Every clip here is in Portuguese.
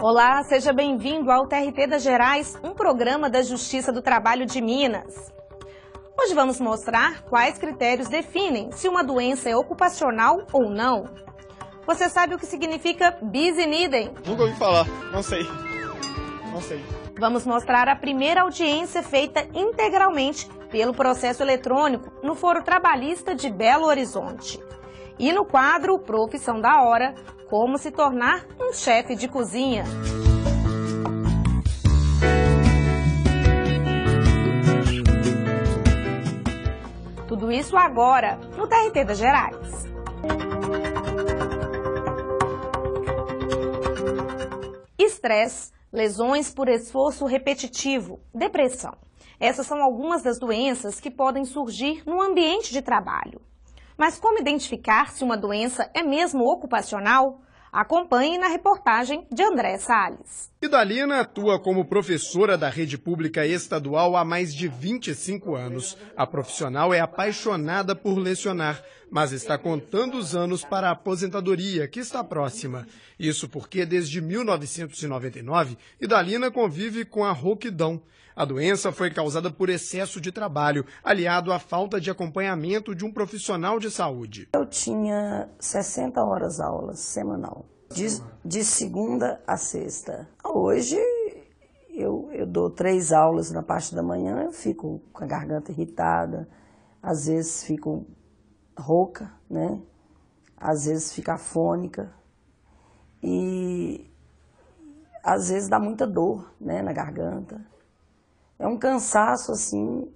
Olá, seja bem-vindo ao TRT das Gerais, um programa da Justiça do Trabalho de Minas. Hoje vamos mostrar quais critérios definem se uma doença é ocupacional ou não. Você sabe o que significa bis in idem? Nunca ouvi falar, não sei. Vamos mostrar a primeira audiência feita integralmente pelo processo eletrônico no Foro Trabalhista de Belo Horizonte. E no quadro Profissão da Hora, como se tornar um chefe de cozinha. Tudo isso agora, no TRT das Gerais. Estresse, lesões por esforço repetitivo, depressão. Essas são algumas das doenças que podem surgir no ambiente de trabalho. Mas como identificar se uma doença é mesmo ocupacional? Acompanhe na reportagem de André Salles. Idalina atua como professora da rede pública estadual há mais de 25 anos. A profissional é apaixonada por lecionar, mas está contando os anos para a aposentadoria, que está próxima. Isso porque desde 1999, Idalina convive com a rouquidão. A doença foi causada por excesso de trabalho, aliado à falta de acompanhamento de um profissional de saúde. Eu tinha 60 horas aulas semanal, de segunda a sexta. Hoje eu dou 3 aulas na parte da manhã, eu fico com a garganta irritada, às vezes fico rouca, né? Às vezes fico afônica e às vezes dá muita dor, né, na garganta. É um cansaço, assim,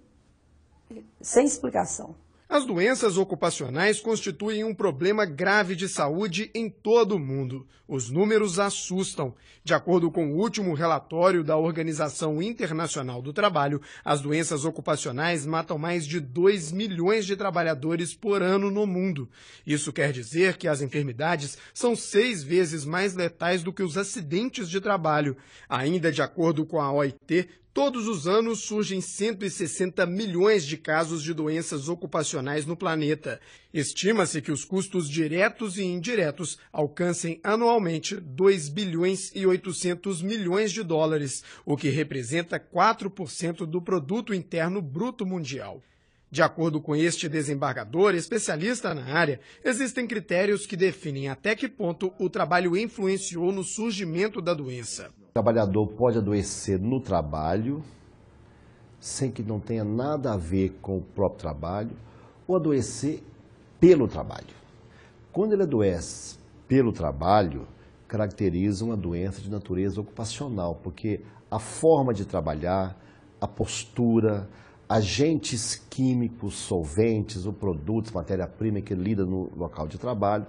sem explicação. As doenças ocupacionais constituem um problema grave de saúde em todo o mundo. Os números assustam. De acordo com o último relatório da Organização Internacional do Trabalho, as doenças ocupacionais matam mais de 2 milhões de trabalhadores por ano no mundo. Isso quer dizer que as enfermidades são 6 vezes mais letais do que os acidentes de trabalho. Ainda de acordo com a OIT, todos os anos surgem 160 milhões de casos de doenças ocupacionais no planeta. Estima-se que os custos diretos e indiretos alcancem anualmente 2 bilhões e 800 milhões de dólares, o que representa 4% do produto interno bruto mundial. De acordo com este desembargador, especialista na área, existem critérios que definem até que ponto o trabalho influenciou no surgimento da doença. O trabalhador pode adoecer no trabalho, sem que não tenha nada a ver com o próprio trabalho, ou adoecer pelo trabalho. Quando ele adoece pelo trabalho, caracteriza uma doença de natureza ocupacional, porque a forma de trabalhar, a postura, agentes químicos, solventes ou produtos, matéria-prima que lida no local de trabalho,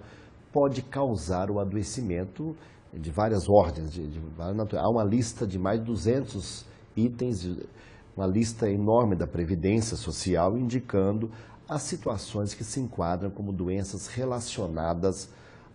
pode causar o adoecimento de várias ordens. Há uma lista de mais de 200 itens, uma lista enorme da Previdência Social, indicando as situações que se enquadram como doenças relacionadas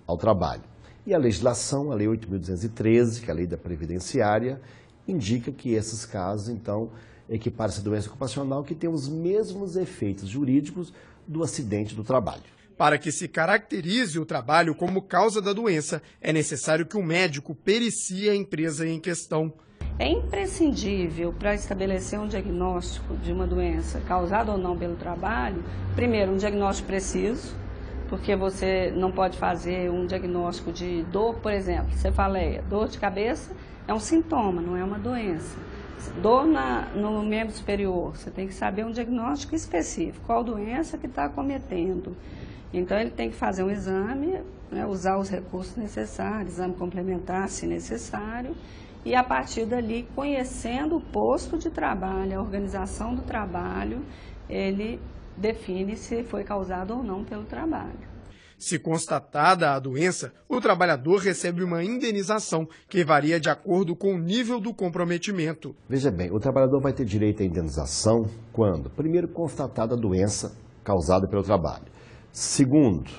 ao trabalho. E a legislação, a Lei 8.213, que é a Lei da Previdenciária, indica que esses casos, então, equipara-se a doença ocupacional que tem os mesmos efeitos jurídicos do acidente do trabalho. Para que se caracterize o trabalho como causa da doença, é necessário que o médico pericie a empresa em questão. É imprescindível para estabelecer um diagnóstico de uma doença causada ou não pelo trabalho, primeiro, um diagnóstico preciso, porque você não pode fazer um diagnóstico de dor, por exemplo, cefaleia, dor de cabeça é um sintoma, não é uma doença. Dor no membro superior, você tem que saber um diagnóstico específico, qual doença que está acometendo. Então ele tem que fazer um exame, né, usar os recursos necessários, exame complementar se necessário, e a partir dali, conhecendo o posto de trabalho, a organização do trabalho, ele define se foi causado ou não pelo trabalho. Se constatada a doença, o trabalhador recebe uma indenização que varia de acordo com o nível do comprometimento. Veja bem, o trabalhador vai ter direito à indenização quando, primeiro, constatada a doença causada pelo trabalho. Segundo,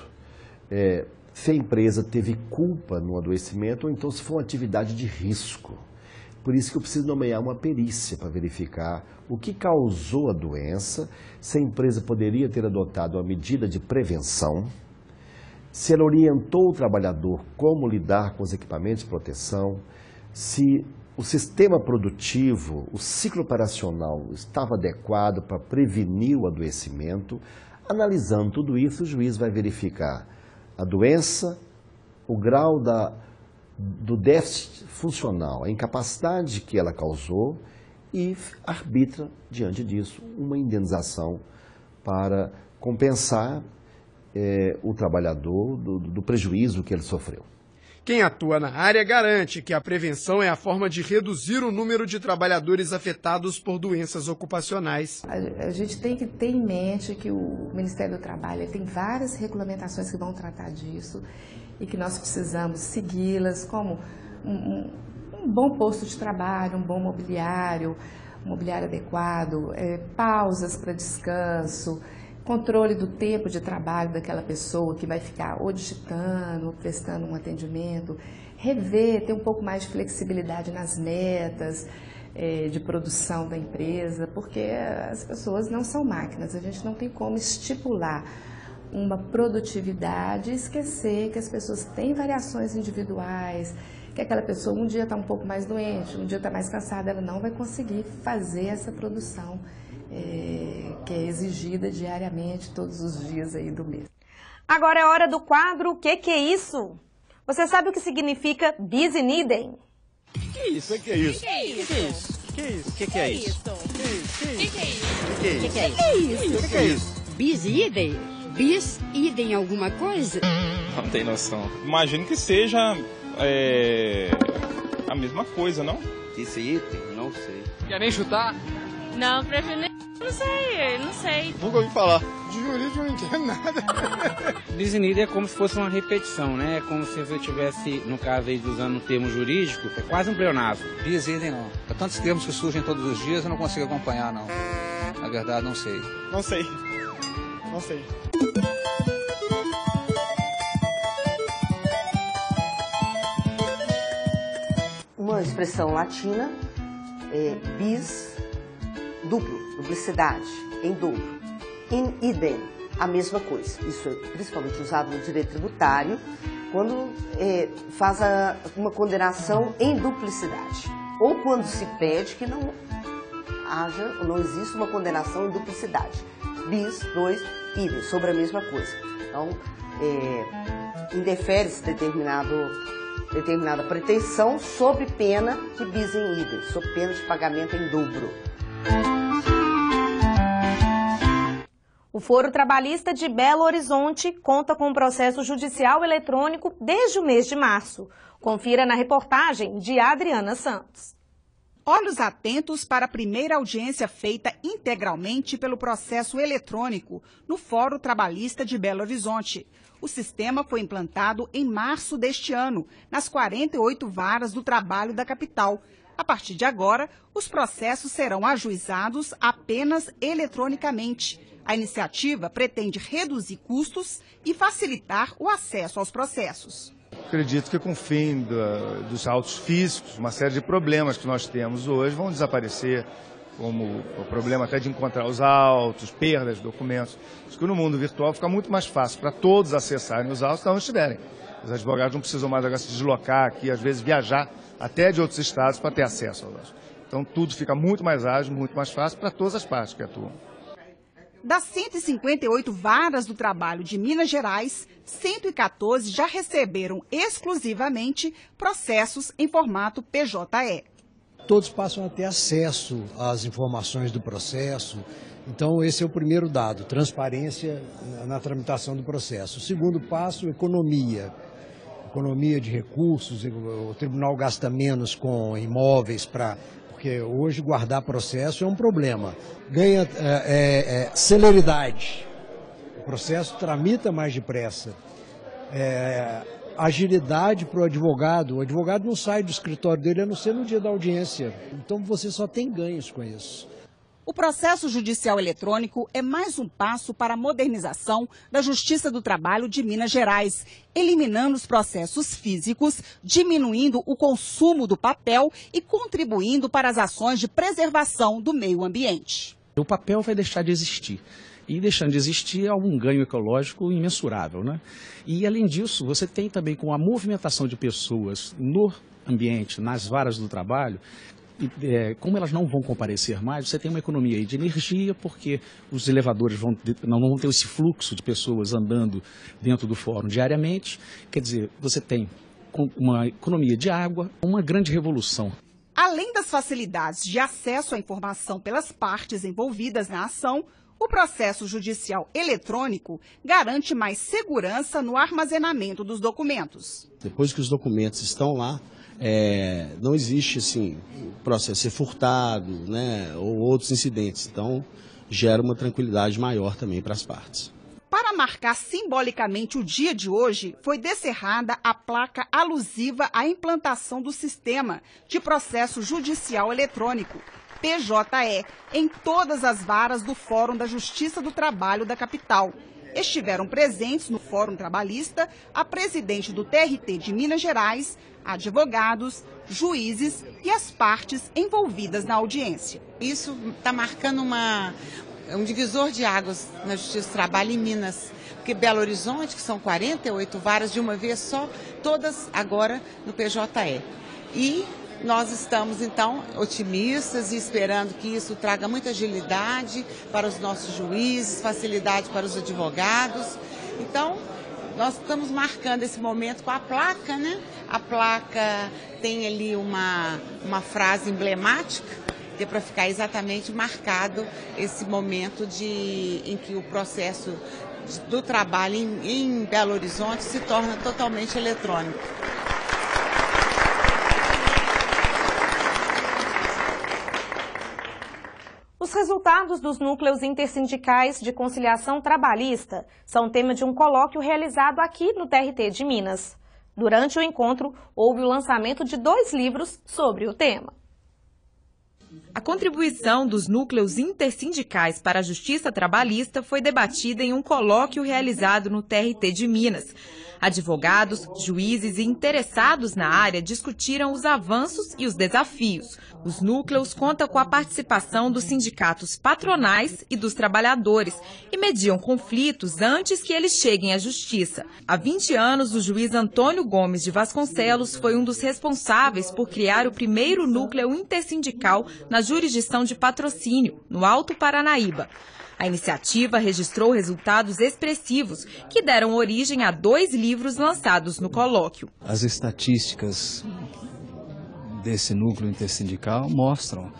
se a empresa teve culpa no adoecimento ou então se for uma atividade de risco. Por isso que eu preciso nomear uma perícia para verificar o que causou a doença, se a empresa poderia ter adotado uma medida de prevenção, se ela orientou o trabalhador como lidar com os equipamentos de proteção, se o sistema produtivo, o ciclo operacional estava adequado para prevenir o adoecimento. Analisando tudo isso, o juiz vai verificar a doença, o grau do déficit funcional, a incapacidade que ela causou e arbitra, diante disso, uma indenização para compensar o trabalhador do prejuízo que ele sofreu. Quem atua na área garante que a prevenção é a forma de reduzir o número de trabalhadores afetados por doenças ocupacionais. A gente tem que ter em mente que o Ministério do Trabalho tem várias regulamentações que vão tratar disso e que nós precisamos segui-las, como um bom posto de trabalho, um bom mobiliário adequado, pausas para descanso, controle do tempo de trabalho daquela pessoa que vai ficar ou digitando, ou prestando um atendimento, ter um pouco mais de flexibilidade nas metas de produção da empresa, porque as pessoas não são máquinas, a gente não tem como estipular uma produtividade e esquecer que as pessoas têm variações individuais, que aquela pessoa um dia está um pouco mais doente, um dia está mais cansada, ela não vai conseguir fazer essa produção que é exigida diariamente, todos os dias aí do mês. Agora é hora do quadro O que é isso? Você sabe o que significa bis in idem? Que é isso? O que é isso? O que é isso? O que é isso? O que é isso? O que é isso? Bis idem? Bis idem alguma coisa? Não tem noção. Imagino que seja a mesma coisa, não? Esse item? Não sei. Quer nem chutar? Não, prefiro nem... Não sei. Nunca ouvi falar. De jurídico eu não entendo nada. Bis in idem é como se fosse uma repetição, né? É como se você estivesse, no caso aí, usando um termo jurídico, é quase um pleonasmo. Bis idem não. Há tantos termos que surgem todos os dias, eu não consigo acompanhar, não. Na verdade, não sei. Não sei. Não sei. Uma expressão latina é bis, duplo, duplicidade, em dobro. In idem, a mesma coisa. Isso é principalmente usado no direito tributário, quando faz uma condenação em duplicidade. Ou quando se pede que não exista uma condenação em duplicidade. Bis, dois, idem, sobre a mesma coisa. Então, indefere-se determinada pretensão sob pena de bis in idem, sob pena de pagamento em dobro. O Foro Trabalhista de Belo Horizonte conta com um processo judicial eletrônico desde o mês de março. Confira na reportagem de Adriana Santos. Olhos atentos para a primeira audiência feita integralmente pelo processo eletrônico no Fórum Trabalhista de Belo Horizonte. O sistema foi implantado em março deste ano, nas 48 varas do trabalho da capital. A partir de agora, os processos serão ajuizados apenas eletronicamente. A iniciativa pretende reduzir custos e facilitar o acesso aos processos. Acredito que com o fim dos autos físicos, uma série de problemas que nós temos hoje vão desaparecer, como o problema até de encontrar os autos, perdas de documentos. Acho que no mundo virtual fica muito mais fácil para todos acessarem os autos, onde estiverem. Os advogados não precisam mais agora se deslocar aqui, às vezes viajar até de outros estados para ter acesso aos autos. Então tudo fica muito mais ágil, muito mais fácil para todas as partes que atuam. Das 158 varas do trabalho de Minas Gerais, 114 já receberam exclusivamente processos em formato PJE. Todos passam a ter acesso às informações do processo. Então, esse é o primeiro dado, transparência na tramitação do processo. O segundo passo, economia. Economia de recursos, o tribunal gasta menos com imóveis porque hoje guardar processo é um problema. Ganha celeridade, o processo tramita mais depressa. agilidade para o advogado. O advogado não sai do escritório dele a não ser no dia da audiência. Então você só tem ganhos com isso. O processo judicial eletrônico é mais um passo para a modernização da Justiça do Trabalho de Minas Gerais, eliminando os processos físicos, diminuindo o consumo do papel e contribuindo para as ações de preservação do meio ambiente. O papel vai deixar de existir. E deixando de existir, há um ganho ecológico imensurável, né? E, além disso, você tem também com a movimentação de pessoas no ambiente, nas varas do trabalho, como elas não vão comparecer mais, você tem uma economia aí de energia, porque os elevadores não vão ter esse fluxo de pessoas andando dentro do fórum diariamente. Quer dizer, você tem uma economia de água, uma grande revolução. Além das facilidades de acesso à informação pelas partes envolvidas na ação, o processo judicial eletrônico garante mais segurança no armazenamento dos documentos. Depois que os documentos estão lá, não existe assim, o processo ser furtado, né, ou outros incidentes. Então, gera uma tranquilidade maior também para as partes. Para marcar simbolicamente o dia de hoje, foi descerrada a placa alusiva à implantação do sistema de processo judicial eletrônico, PJE, em todas as varas do Fórum da Justiça do Trabalho da capital. Estiveram presentes no Fórum Trabalhista a presidente do TRT de Minas Gerais, advogados, juízes e as partes envolvidas na audiência. Isso está marcando um divisor de águas na Justiça do Trabalho em Minas, porque Belo Horizonte, que são 48 varas de uma vez só, todas agora no PJE. E nós estamos, então, otimistas e esperando que isso traga muita agilidade para os nossos juízes, facilidade para os advogados. Então, nós estamos marcando esse momento com a placa, né? A placa tem ali uma frase emblemática, que é para ficar exatamente marcado esse momento em que o processo do trabalho em Belo Horizonte se torna totalmente eletrônico. Os resultados dos núcleos intersindicais de conciliação trabalhista são tema de um colóquio realizado aqui no TRT de Minas. Durante o encontro, houve o lançamento de 2 livros sobre o tema. A contribuição dos núcleos intersindicais para a justiça trabalhista foi debatida em um colóquio realizado no TRT de Minas. Advogados, juízes e interessados na área discutiram os avanços e os desafios. Os núcleos contam com a participação dos sindicatos patronais e dos trabalhadores e mediam conflitos antes que eles cheguem à justiça. Há 20 anos, o juiz Antônio Gomes de Vasconcelos foi um dos responsáveis por criar o primeiro núcleo intersindical na jurisdição de Patrocínio, no Alto Paranaíba. A iniciativa registrou resultados expressivos que deram origem a 2 livros lançados no colóquio. As estatísticas desse núcleo intersindical mostram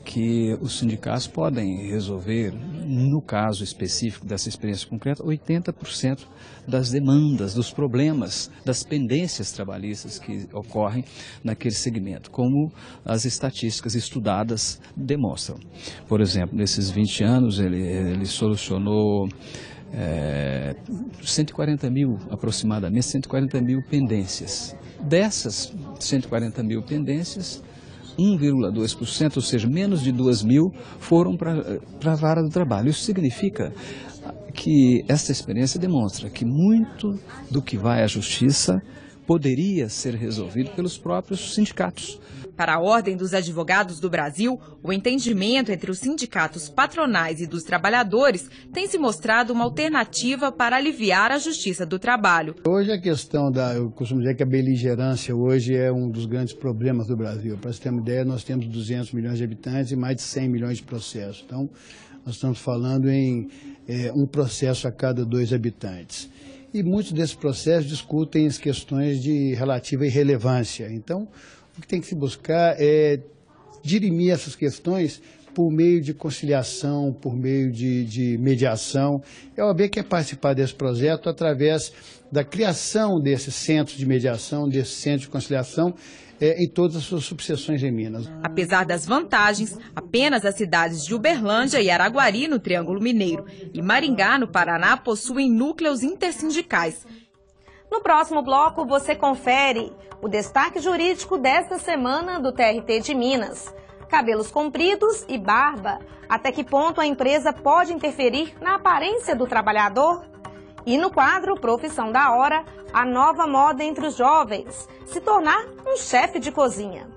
que os sindicatos podem resolver, no caso específico dessa experiência concreta, 80% das demandas, dos problemas, das pendências trabalhistas que ocorrem naquele segmento, como as estatísticas estudadas demonstram. Por exemplo, nesses 20 anos ele solucionou 140 mil, aproximadamente 140 mil pendências. Dessas 140 mil pendências, 1,2%, ou seja, menos de 2 mil, foram para a vara do trabalho. Isso significa que esta experiência demonstra que muito do que vai à justiça poderia ser resolvido pelos próprios sindicatos. Para a Ordem dos Advogados do Brasil, o entendimento entre os sindicatos patronais e dos trabalhadores tem se mostrado uma alternativa para aliviar a justiça do trabalho. Hoje a questão eu costumo dizer que a beligerância hoje é um dos grandes problemas do Brasil. Para você ter uma ideia, nós temos 200 milhões de habitantes e mais de 100 milhões de processos. Então, nós estamos falando em um processo a cada 2 habitantes. E muitos desses processos discutem as questões de relativa irrelevância. Então, o que tem que se buscar é dirimir essas questões por meio de conciliação, por meio de mediação. A OAB quer participar desse projeto através da criação desses centros de mediação, desses centros de conciliação, em todas as suas subseções em Minas. Apesar das vantagens, apenas as cidades de Uberlândia e Araguari, no Triângulo Mineiro, e Maringá, no Paraná, possuem núcleos intersindicais. No próximo bloco, você confere o destaque jurídico desta semana do TRT de Minas. Cabelos compridos e barba. Até que ponto a empresa pode interferir na aparência do trabalhador? E no quadro Profissão da Hora, a nova moda entre os jovens, se tornar um chefe de cozinha.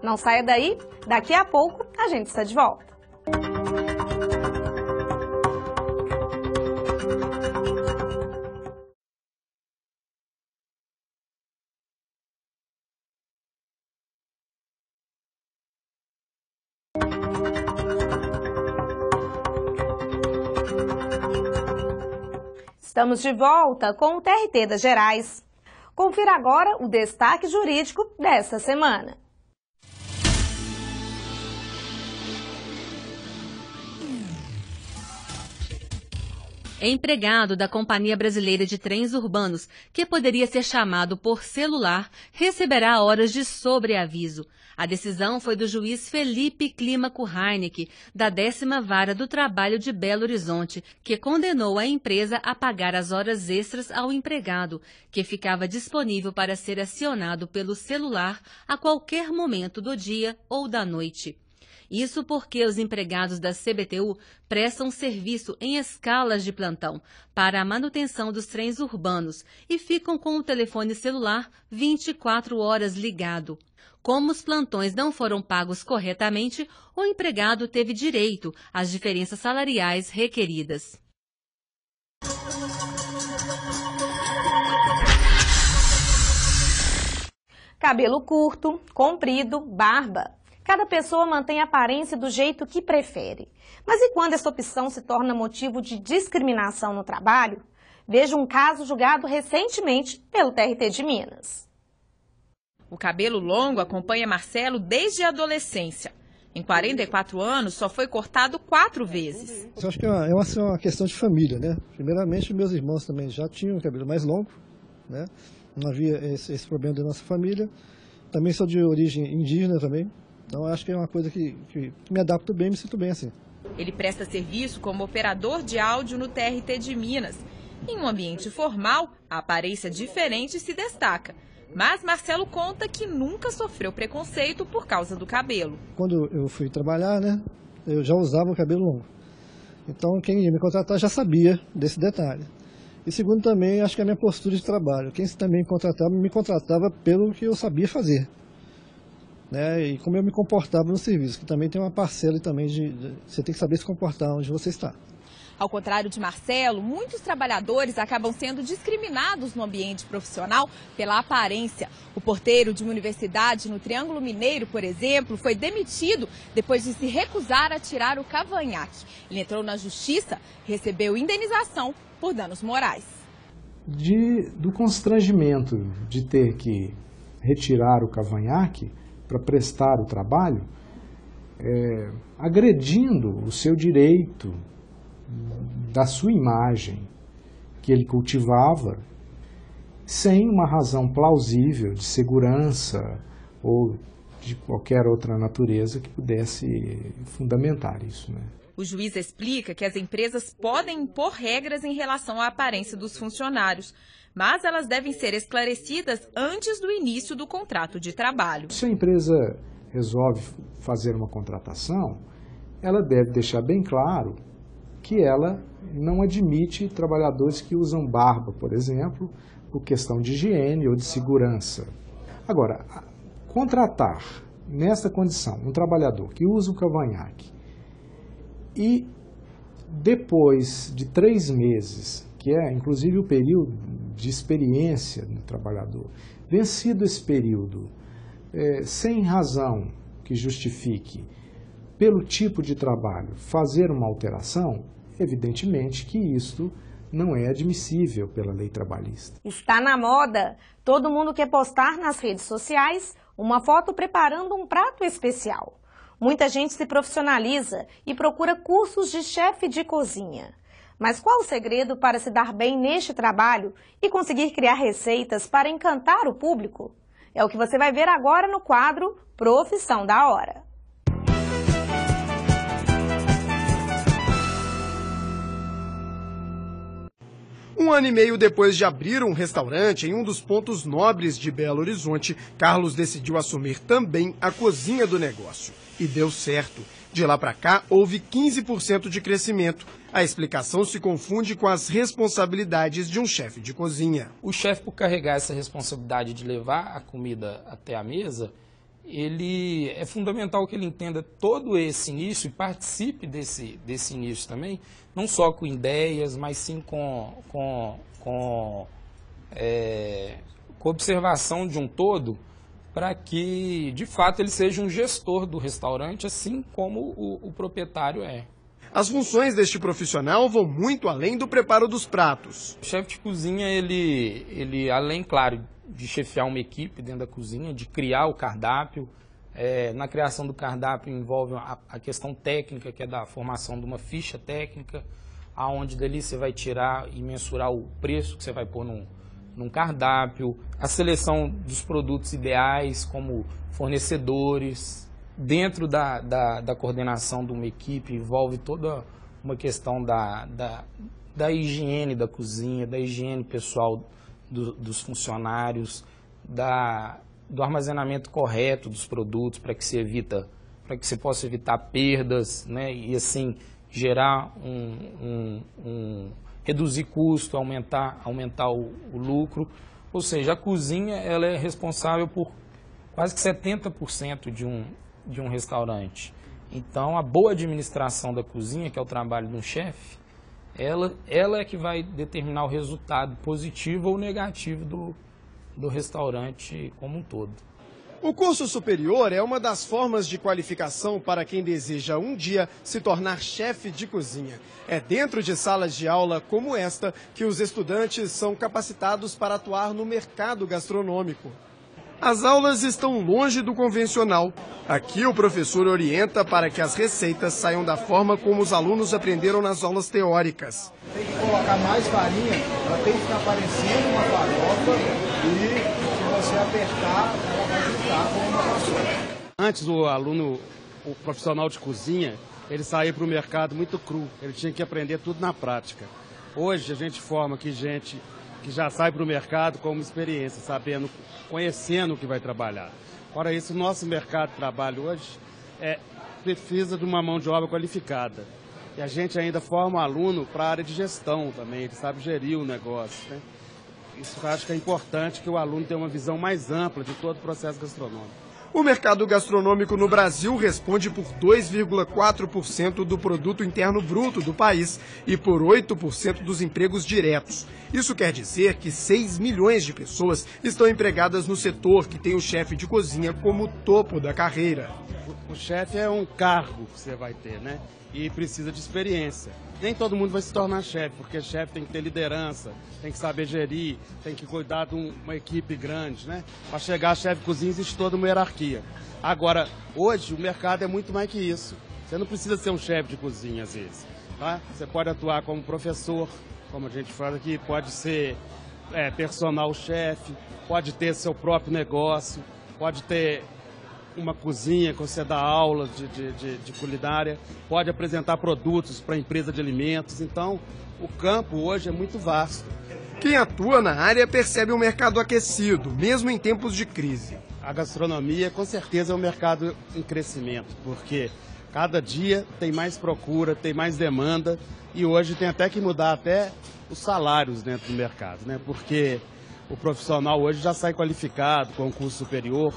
Não saia daí, daqui a pouco a gente está de volta. Estamos de volta com o TRT das Gerais. Confira agora o destaque jurídico desta semana. Empregado da Companhia Brasileira de Trens Urbanos, que poderia ser chamado por celular, receberá horas de sobreaviso. A decisão foi do juiz Felipe Clímaco Heineck, da 10ª Vara do Trabalho de Belo Horizonte, que condenou a empresa a pagar as horas extras ao empregado, que ficava disponível para ser acionado pelo celular a qualquer momento do dia ou da noite. Isso porque os empregados da CBTU prestam serviço em escalas de plantão para a manutenção dos trens urbanos e ficam com o telefone celular 24 horas ligado. Como os plantões não foram pagos corretamente, o empregado teve direito às diferenças salariais requeridas. Cabelo curto, comprido, barba. Cada pessoa mantém a aparência do jeito que prefere. Mas e quando essa opção se torna motivo de discriminação no trabalho? Veja um caso julgado recentemente pelo TRT de Minas. O cabelo longo acompanha Marcelo desde a adolescência. Em 44 anos, só foi cortado 4 vezes. Eu acho que é uma questão de família, né? Primeiramente, meus irmãos também já tinham cabelo mais longo, né? Não havia esse problema da nossa família. Também sou de origem indígena também. Então, acho que é uma coisa que me adapto bem, me sinto bem assim. Ele presta serviço como operador de áudio no TRT de Minas. Em um ambiente formal, a aparência diferente se destaca. Mas Marcelo conta que nunca sofreu preconceito por causa do cabelo. Quando eu fui trabalhar, né, eu já usava o cabelo longo. Então, quem ia me contratar já sabia desse detalhe. E segundo também, acho que a minha postura de trabalho. Quem também me contratava pelo que eu sabia fazer. Né, e como eu me comportava no serviço, que também tem uma parcela também você tem que saber se comportar onde você está. Ao contrário de Marcelo, muitos trabalhadores acabam sendo discriminados no ambiente profissional pela aparência. O porteiro de uma universidade no Triângulo Mineiro, por exemplo, foi demitido depois de se recusar a tirar o cavanhaque. Ele entrou na justiça e recebeu indenização por danos morais. Do constrangimento de ter que retirar o cavanhaque para prestar o trabalho, agredindo o seu direito da sua imagem que ele cultivava, sem uma razão plausível de segurança ou de qualquer outra natureza que pudesse fundamentar isso, né? O juiz explica que as empresas podem impor regras em relação à aparência dos funcionários, mas elas devem ser esclarecidas antes do início do contrato de trabalho. Se a empresa resolve fazer uma contratação, ela deve deixar bem claro que ela não admite trabalhadores que usam barba, por exemplo, por questão de higiene ou de segurança. Agora, contratar nessa condição um trabalhador que usa o cavanhaque e depois de 3 meses, que é inclusive o período de experiência do trabalhador, vencido esse período, sem razão que justifique, pelo tipo de trabalho, fazer uma alteração, evidentemente que isto não é admissível pela lei trabalhista. Está na moda. Todo mundo quer postar nas redes sociais uma foto preparando um prato especial. Muita gente se profissionaliza e procura cursos de chefe de cozinha. Mas qual o segredo para se dar bem neste trabalho e conseguir criar receitas para encantar o público? É o que você vai ver agora no quadro Profissão da Hora. Um ano e meio depois de abrir um restaurante em um dos pontos nobres de Belo Horizonte, Carlos decidiu assumir também a cozinha do negócio. E deu certo. De lá para cá, houve 15% de crescimento. A explicação se confunde com as responsabilidades de um chefe de cozinha. O chefe, por carregar essa responsabilidade de levar a comida até a mesa, ele é fundamental que ele entenda todo esse início e participe desse início também, não só com ideias, mas sim com observação de um todo, para que, de fato, ele seja um gestor do restaurante, assim como o proprietário é. As funções deste profissional vão muito além do preparo dos pratos. O chefe de cozinha, ele além, claro, de chefiar uma equipe dentro da cozinha, de criar o cardápio. Na criação do cardápio envolve a questão técnica, que é da formação de uma ficha técnica, aonde dali você vai tirar e mensurar o preço que você vai pôr num cardápio, a seleção dos produtos ideais como fornecedores. Dentro da coordenação de uma equipe envolve toda uma questão da higiene da cozinha, da higiene pessoal dos funcionários, do armazenamento correto dos produtos para que você possa evitar perdas, né? E assim gerar reduzir custo, aumentar o lucro. Ou seja, a cozinha ela é responsável por quase que 70% de um restaurante. Então, a boa administração da cozinha, que é o trabalho de um chefe, ela é que vai determinar o resultado positivo ou negativo do restaurante como um todo. O curso superior é uma das formas de qualificação para quem deseja um dia se tornar chefe de cozinha. É dentro de salas de aula como esta que os estudantes são capacitados para atuar no mercado gastronômico. As aulas estão longe do convencional. Aqui o professor orienta para que as receitas saiam da forma como os alunos aprenderam nas aulas teóricas. Tem que colocar mais farinha, ela tem que ficar parecendo uma farofa e se você apertar, ela vai ficar como uma vassoura. Antes o profissional de cozinha, ele saía para o mercado muito cru, ele tinha que aprender tudo na prática. Hoje a gente forma aqui gente que já sai para o mercado com uma experiência, conhecendo o que vai trabalhar. Ora, isso, o nosso mercado de trabalho hoje precisa de uma mão de obra qualificada. E a gente ainda forma o aluno para a área de gestão também, ele sabe gerir o negócio, né? Isso eu acho que é importante, que o aluno tenha uma visão mais ampla de todo o processo gastronômico. O mercado gastronômico no Brasil responde por 2,4% do produto interno bruto do país e por 8% dos empregos diretos. Isso quer dizer que 6 milhões de pessoas estão empregadas no setor, que tem o chefe de cozinha como topo da carreira. O chefe é um cargo que você vai ter, né? E precisa de experiência. Nem todo mundo vai se tornar chefe, porque chefe tem que ter liderança, tem que saber gerir, tem que cuidar de uma equipe grande, né? Para chegar a chefe de cozinha existe toda uma hierarquia. Agora, hoje o mercado é muito mais que isso. Você não precisa ser um chefe de cozinha às vezes, tá? Você pode atuar como professor, como a gente fala aqui, pode ser personal chefe, pode ter seu próprio negócio, pode ter uma cozinha que você dá aula de culinária, pode apresentar produtos para a empresa de alimentos. Então, o campo hoje é muito vasto. Quem atua na área percebe um mercado aquecido, mesmo em tempos de crise. A gastronomia, com certeza, é um mercado em crescimento, porque cada dia tem mais procura, tem mais demanda, e hoje tem até que mudar até os salários dentro do mercado, né? Porque o profissional hoje já sai qualificado, com um curso superior.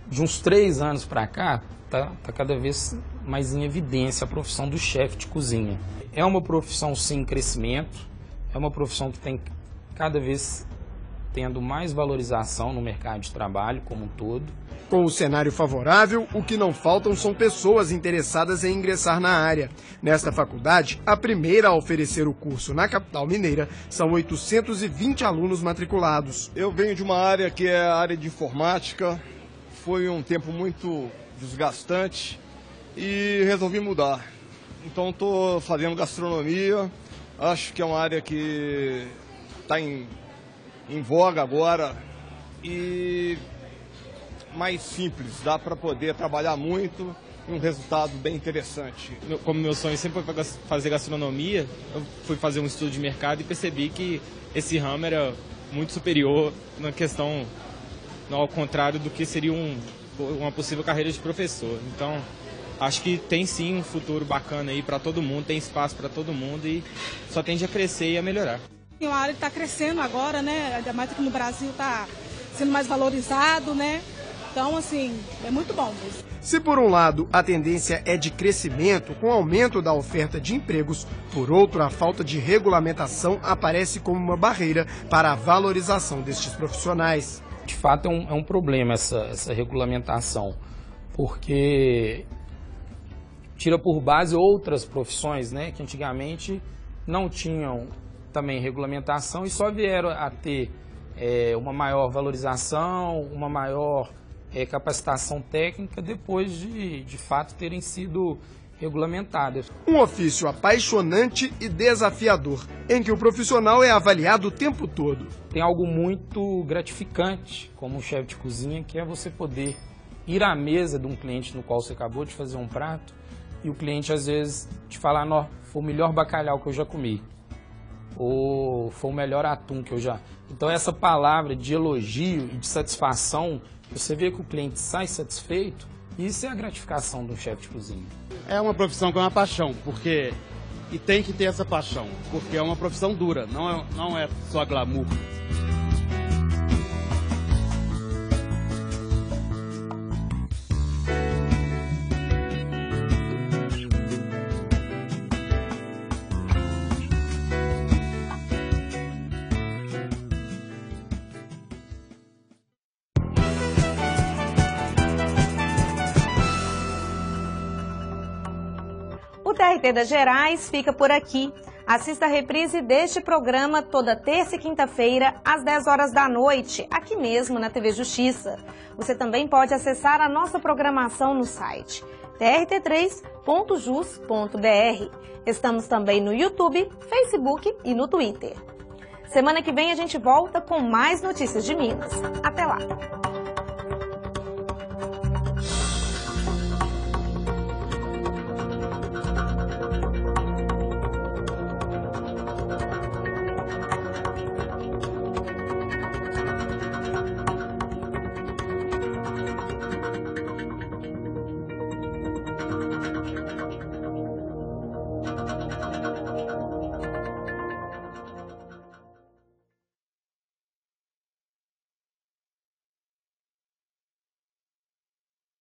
De uns 3 anos para cá, tá cada vez mais em evidência a profissão do chefe de cozinha. É uma profissão, sim, em crescimento, é uma profissão que tem cada vez tendo mais valorização no mercado de trabalho como um todo. Com o cenário favorável, o que não faltam são pessoas interessadas em ingressar na área. Nesta faculdade, a primeira a oferecer o curso na capital mineira, são 820 alunos matriculados. Eu venho de uma área que é a área de informática. Foi um tempo muito desgastante e resolvi mudar. Então estou fazendo gastronomia, acho que é uma área que está em voga agora, mais simples, dá para poder trabalhar muito e um resultado bem interessante. Como meu sonho sempre foi fazer gastronomia, eu fui fazer um estudo de mercado e percebi que esse ramo era muito superior na questão, ao contrário do que seria uma possível carreira de professor. Então, acho que tem sim um futuro bacana aí para todo mundo, tem espaço para todo mundo e só tende a crescer e a melhorar. Uma área que está crescendo agora, né? Ainda mais que no Brasil está sendo mais valorizado, né? Então, assim, é muito bom mesmo. Se por um lado a tendência é de crescimento com o aumento da oferta de empregos, por outro a falta de regulamentação aparece como uma barreira para a valorização destes profissionais. De fato é um problema essa regulamentação, porque tira por base outras profissões, né, que antigamente não tinham também regulamentação e só vieram a ter uma maior valorização, uma maior capacitação técnica depois de fato terem sido regulamentadas. Um ofício apaixonante e desafiador, em que o profissional é avaliado o tempo todo. Tem algo muito gratificante como chefe de cozinha, que é você poder ir à mesa de um cliente no qual você acabou de fazer um prato e o cliente às vezes te falar, não, foi o melhor bacalhau que eu já comi, ou foi o melhor atum que eu já... Então essa palavra de elogio e de satisfação, você vê que o cliente sai satisfeito, isso é a gratificação do chefe de cozinha. É uma profissão com uma paixão, porque... E tem que ter essa paixão, porque é uma profissão dura, não é só glamour. O TRT das Gerais fica por aqui. Assista a reprise deste programa toda terça e quinta-feira, às 10 horas da noite, aqui mesmo na TV Justiça. Você também pode acessar a nossa programação no site trt3.jus.br. Estamos também no YouTube, Facebook e no Twitter. Semana que vem a gente volta com mais notícias de Minas. Até lá!